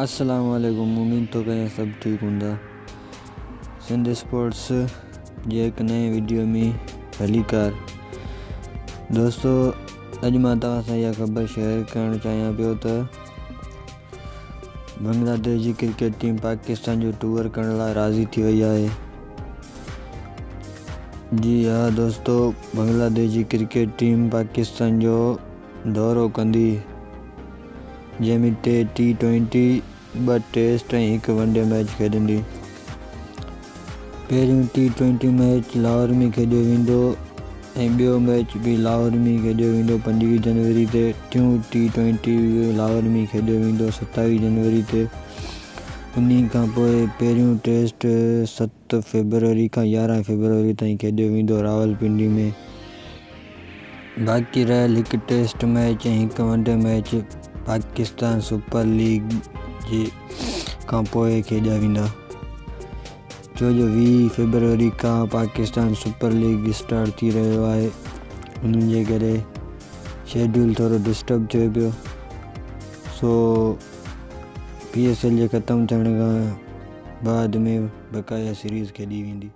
अस्सलाम वालेकुम। उम्मीद तो करें सब ठीक हूंदा। सिंध स्पोर्ट्स जे एक नए वीडियो में भलीकार। दोस्तों, अॼु मां तव्हां सां इहा ख़बर शेयर करणु चाहियां पियो त बांग्लादेश जी क्रिकेट टीम पाकिस्तान जो टूर करण लाइ राज़ी थी वई आहे। जी हाँ दोस्तों, बांग्लादेश जी क्रिकेट टीम पाकिस्तान जो दौरो कंदी, जंहिंमें 3 T20, 2 टेस्ट ऐं 1 वनडे मैच खेॾंदी। पहिरियों T20 मैच लाहौर में खेॾियो वेंदो ऐं ॿियो मैच बि लाहौर में खेॾियो वेंदो 25 जनवरी ते। टियों T20 लाहौर में खेॾियो वेंदो 27 जनवरी ते। उन्ही खां पोइ पहिरियों टेस्ट 7 फरवरी खां 11 फरवरी ताईं खेॾियो वेंदो रावलपिंडी में। बाक़ी रहियल 1 टेस्ट मैच ऐं 1 one day match Pakistan super league जे खां पोइ खेॾिया वेंदा। छो जो 20 फरवरी खां पाकिस्तान सुपर लीग स्टार्ट थी रहियो आहे, उन्हनि जे करे शेड्यूल थोरो डिस्टर्ब थिए पियो। सो PSL जे ख़तमु थियण खां बाद में बक़ाया सीरीज़ खेॾी वेंदी।